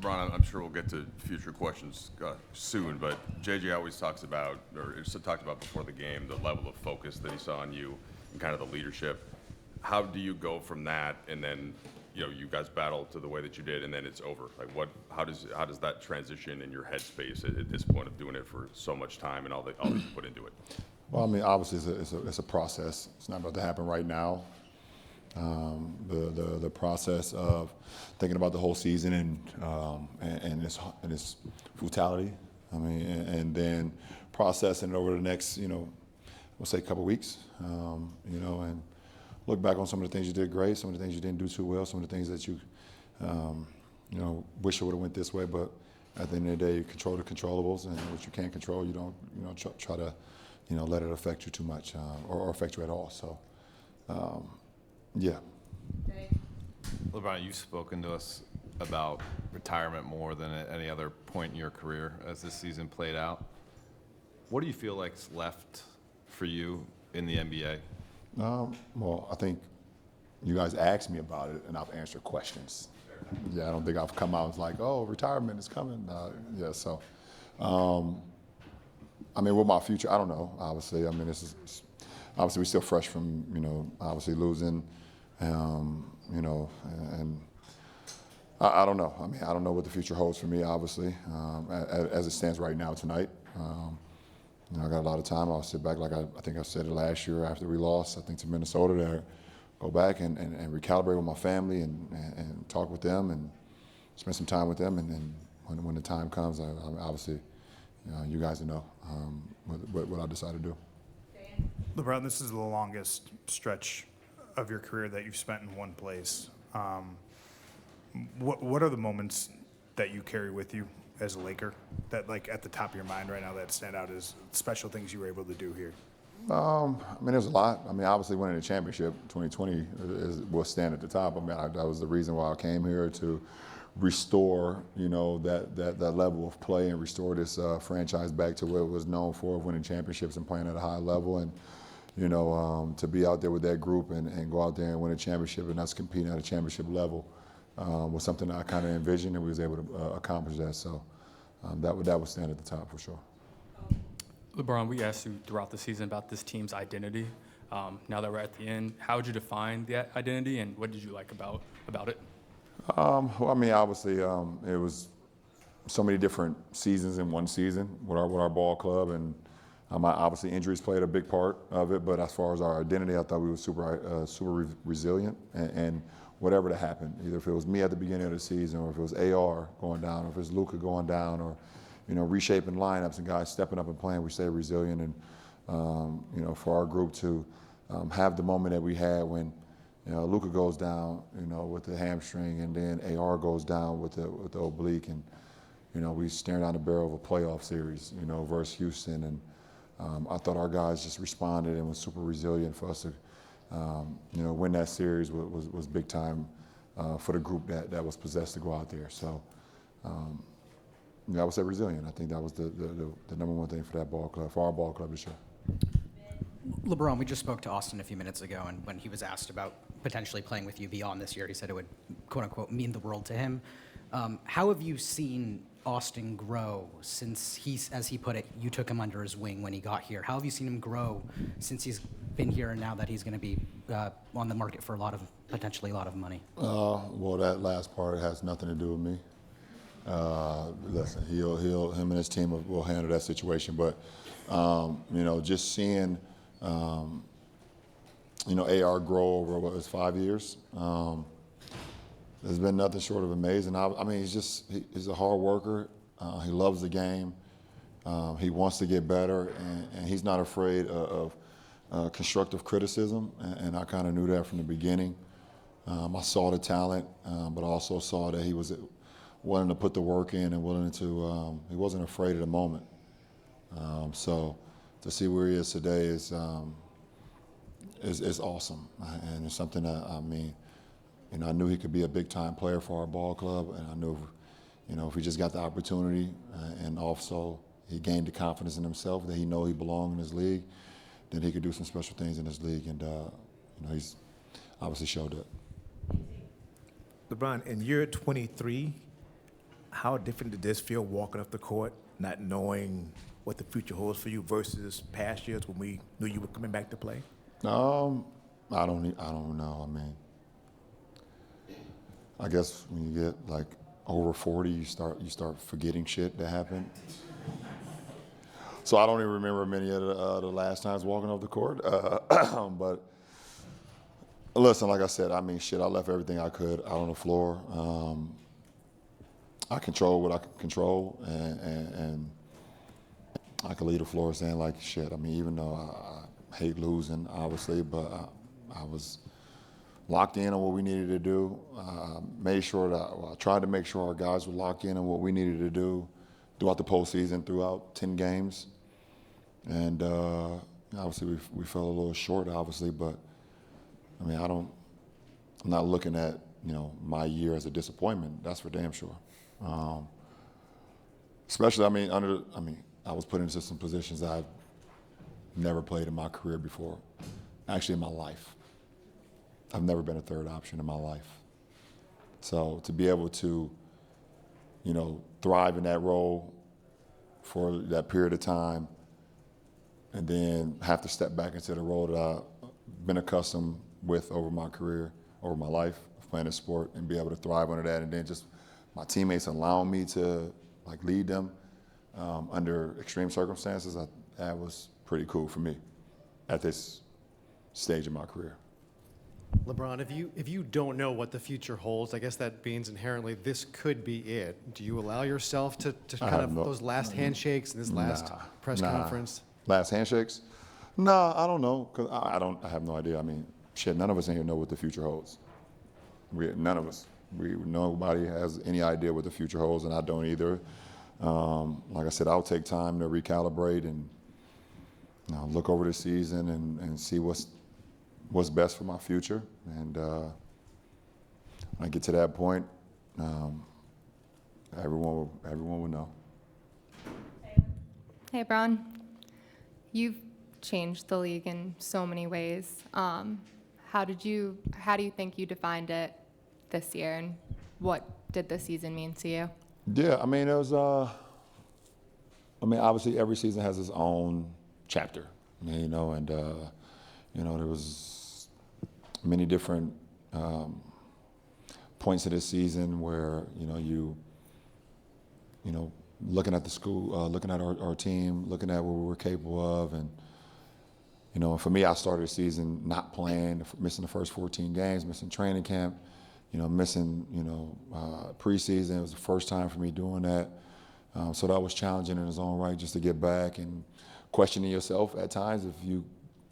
LeBron, I'm sure we'll get to future questions soon, but JJ always talks about, or talked about before the game, the level of focus that he saw in you and kind of the leadership. How do you go from that and then, you guys battle to the way that you did, and then it's over? Like, how does that transition in your headspace at this point of doing it for so much time and all that you put into it? Well, I mean, obviously it's a process. It's not about to happen right now. The process of thinking about the whole season and its brutality. I mean, and then processing it over the next, we'll say a couple of weeks, and look back on some of the things you did great, some of the things you didn't do too well, some of the things that you, wish it would have went this way. But at the end of the day, you control the controllables, and what you can't control, you don't, try to, let it affect you too much or affect you at all. So, yeah. LeBron, you've spoken to us about retirement more than at any other point in your career as this season played out. What do you feel like's left for you in the NBA? Well, I think you guys asked me about it, and I've answered questions. Yeah, I don't think I've come out and like, oh, retirement is coming. So, I mean, with my future, I don't know, obviously. I mean, obviously we're still fresh from, obviously losing, and I don't know. I mean, I don't know what the future holds for me, obviously, as it stands right now tonight. I got a lot of time. I'll sit back, like I think I said it last year after we lost, I think, to Minnesota, to go back and recalibrate with my family and talk with them and spend some time with them. And then when the time comes, I obviously, you guys know what I decide to do. LeBron, this is the longest stretch of your career that you've spent in one place. What are the moments that you carry with you as a Laker that, like, at the top of your mind right now that stand out as special things you were able to do here? I mean, there's a lot. I mean, obviously winning the championship 2020 will stand at the top. I mean, that was the reason why I came here, to restore, that level of play and restore this franchise back to what it was known for, winning championships and playing at a high level. And, to be out there with that group and go out there and win a championship and us competing at a championship level was something that I kind of envisioned, and we was able to accomplish that. So that would stand at the top for sure. LeBron, we asked you throughout the season about this team's identity. Now that we're at the end, how would you define the identity, and what did you like about it? Well, I mean, obviously, it was so many different seasons in one season with our ball club, and obviously injuries played a big part of it. But as far as our identity, I thought we were super resilient, and whatever that happened, either if it was me at the beginning of the season, or if it was AR going down, or if it was Luka going down, or reshaping lineups and guys stepping up and playing, we stayed resilient. And for our group to have the moment that we had when Luka goes down, with the hamstring, and then AR goes down with the oblique, and we staring down the barrel of a playoff series, versus Houston. And I thought our guys just responded and was super resilient for us to, win that series was big time for the group that was possessed to go out there. So, I would say resilient. I think that was the number one thing for that ball club, for our ball club this year. LeBron, we just spoke to Austin a few minutes ago, and when he was asked about potentially playing with you beyond this year, he said it would, quote unquote, mean the world to him. How have you seen Austin grow since as he put it, you took him under his wing when he got here? How have you seen him grow since he's been here, and now that he's going to be on the market for potentially a lot of money? Well, that last part has nothing to do with me. Listen, him and his team will handle that situation. But just seeing, AR grow over 5 years, there's been nothing short of amazing. I mean, he's a hard worker. He loves the game. He wants to get better, and he's not afraid of constructive criticism. And I kind of knew that from the beginning. I saw the talent, but I also saw that he was willing to put the work in and willing to, he wasn't afraid of the moment. So to see where he is today is awesome. And it's something that, I mean, I knew he could be a big-time player for our ball club, and I knew, if he just got the opportunity, and also he gained the confidence in himself that he know he belonged in this league, then he could do some special things in this league, and he's obviously showed it. LeBron, in year 23, how different did this feel walking off the court, not knowing what the future holds for you versus past years when we knew you were coming back to play? I don't know. I mean, I guess when you get like over 40, you start forgetting shit that happened. So I don't even remember many of the last times walking off the court. But listen, like I said, I mean, shit, I left everything I could out on the floor. I control what I can control, and I can leave the floor saying like, shit. I mean, even though I hate losing, obviously, but I was locked in on what we needed to do. Made sure that I tried to make sure our guys were locked in on what we needed to do throughout the postseason, throughout 10 games. And obviously we fell a little short, obviously, but I mean, I'm not looking at, my year as a disappointment. That's for damn sure. Especially, I was put into some positions I've never played in my career before, actually in my life. I've never been a third option in my life. So to be able to, thrive in that role for that period of time, and then have to step back into the role that I've been accustomed with over my career, over my life of playing a sport, and be able to thrive under that, and then just my teammates allowing me to lead them under extreme circumstances, that was pretty cool for me at this stage of my career. LeBron, if you don't know what the future holds, I guess that means inherently this could be it. Do you allow yourself to kind of those last handshakes and this last press conference? Last handshakes? Nah, I don't know, because I have no idea. I mean, shit, none of us in here know what the future holds. None of us. Nobody has any idea what the future holds, and I don't either. Like I said, I'll take time to recalibrate and look over the season and see what's best for my future. And when I get to that point, everyone will know. Hey, Bron. You've changed the league in so many ways. How do you think you defined it this year, and what did the season mean to you? Yeah, I mean, it was. Obviously, every season has its own chapter, and there was many different points of this season where looking at the school, looking at our team, looking at what we were capable of, and for me, I started the season not playing, missing the first 14 games, missing training camp. Missing, preseason. It was the first time for me doing that. So that was challenging in its own right, just to get back and questioning yourself at times if you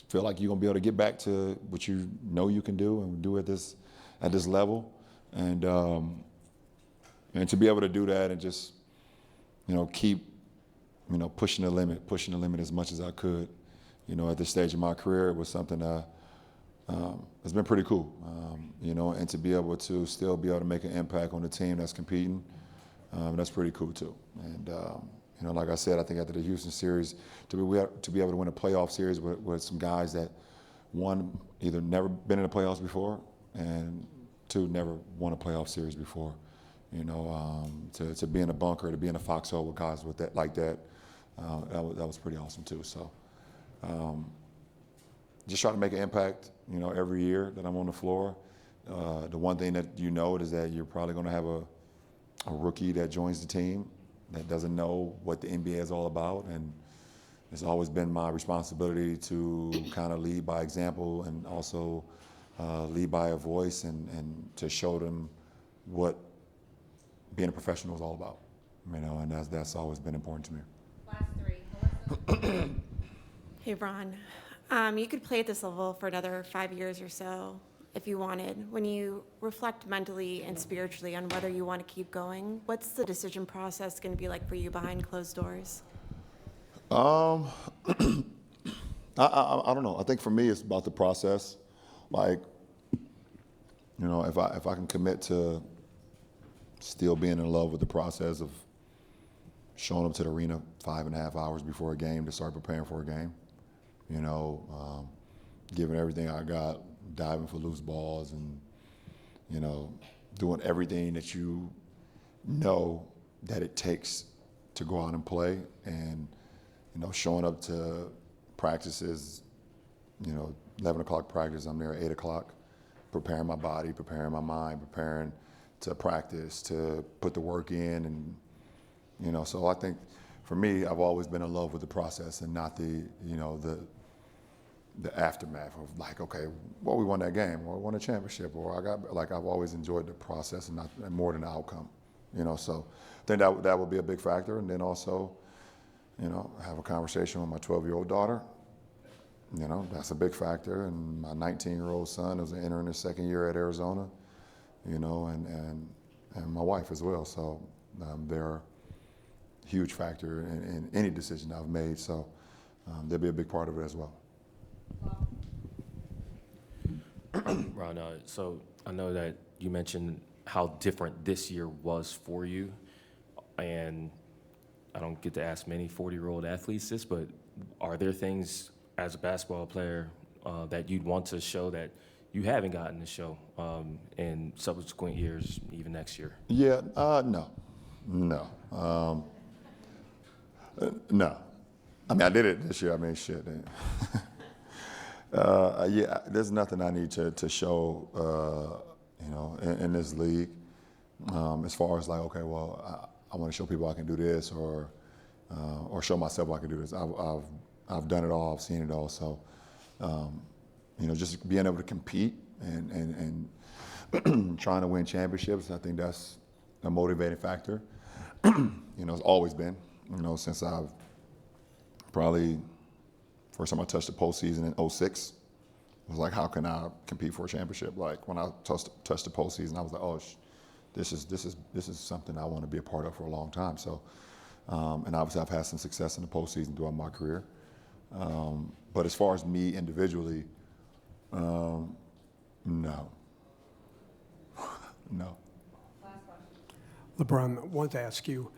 feel like you're going to be able to get back to what you know you can do and do at this level. And to be able to do that and just, keep, pushing the limit as much as I could, at this stage of my career, it was something that it's been pretty cool, and to be able to still be able to make an impact on the team that's competing, that's pretty cool too. And like I said, I think after the Houston series, to be able to win a playoff series with some guys that, one, either never been in the playoffs before, and two, never won a playoff series before. To be in a bunker, to be in a foxhole with guys with that that was pretty awesome too. So. Just try to make an impact, every year that I'm on the floor. The one thing that is that you're probably going to have a rookie that joins the team that doesn't know what the NBA is all about, and it's always been my responsibility to kind of lead by example and also lead by a voice and to show them what being a professional is all about, and that's always been important to me. Last three. Hey, Ron. You could play at this level for another 5 years or so if you wanted. When you reflect mentally and spiritually on whether you want to keep going, what's the decision process going to be like for you behind closed doors? I don't know. I think for me, it's about the process. If I can commit to still being in love with the process of showing up to the arena 5.5 hours before a game to start preparing for a game, giving everything I got, diving for loose balls, and doing everything that that it takes to go out and play, and showing up to practices, 11 o'clock practice, I'm there at 8 o'clock, preparing my body, preparing my mind, preparing to practice, to put the work in, and so I think for me, I've always been in love with the process and not the aftermath of like, okay, well, we won that game, or we won a championship, or I've always enjoyed the process and more than the outcome, so I think that would be a big factor. And then also, have a conversation with my 12-year-old daughter. That's a big factor. And my 19-year-old son is entering his second year at Arizona, and my wife as well. So they're a huge factor in any decision I've made. So they'll be a big part of it as well. Ron, so I know that you mentioned how different this year was for you, and I don't get to ask many 40-year-old athletes this, but are there things as a basketball player that you'd want to show that you haven't gotten to show in subsequent years, even next year? Yeah, no. No. I mean, I did it this year. I mean, shit. Yeah, there's nothing I need to show, in this league, as far as like, okay, well, I want to show people I can do this, or show myself I can do this. I've done it all. I've seen it all. So, just being able to compete and trying to win championships, I think that's a motivating factor. It's always been, since I've probably first time I touched the postseason in '06. It was like, how can I compete for a championship? Like when I touched the postseason, I was like, oh, this is something I want to be a part of for a long time. So, and obviously I've had some success in the postseason throughout my career. But as far as me individually, no. No. LeBron, I wanted to ask you,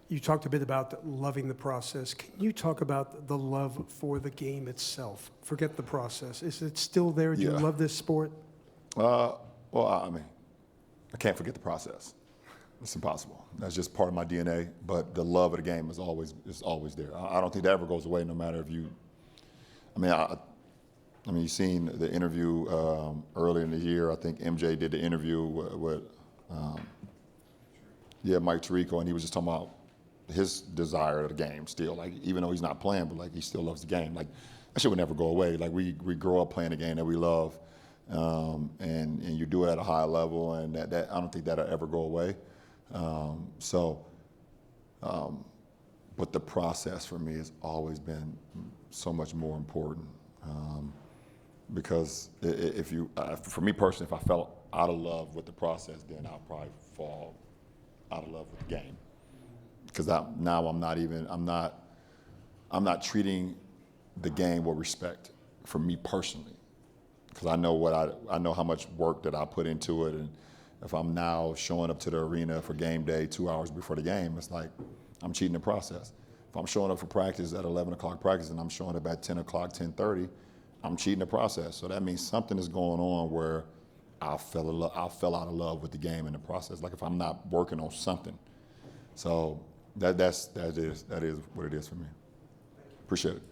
you talked a bit about loving the process. Can you talk about the love for the game itself? Forget the process. Is it still there? Do you love this sport? Well, I mean, I can't forget the process. It's impossible. That's just part of my DNA. But the love of the game is always there. I don't think that ever goes away, no matter if you. I mean, you've seen the interview earlier in the year. I think MJ did the interview with Mike Tirico, and he was just talking about his desire of the game still. Like, even though he's not playing, but like he still loves the game. Like, that shit would never go away. Like, we grow up playing the game that we love, and you do it at a high level, and that I don't think that'll ever go away. But the process for me has always been so much more important, because for me personally, if I fell out of love with the process, then I'll probably fall out of love with the game. Because I'm not treating the game with respect for me personally. Because I know how much work that I put into it, and if I'm now showing up to the arena for game day 2 hours before the game, it's like I'm cheating the process. If I'm showing up for practice at 11 o'clock practice and I'm showing up at 10 o'clock, 10:30, I'm cheating the process. So that means something is going on where I fell out of love with the game in the process. Like if I'm not working on something. So that is what it is for me. Appreciate it.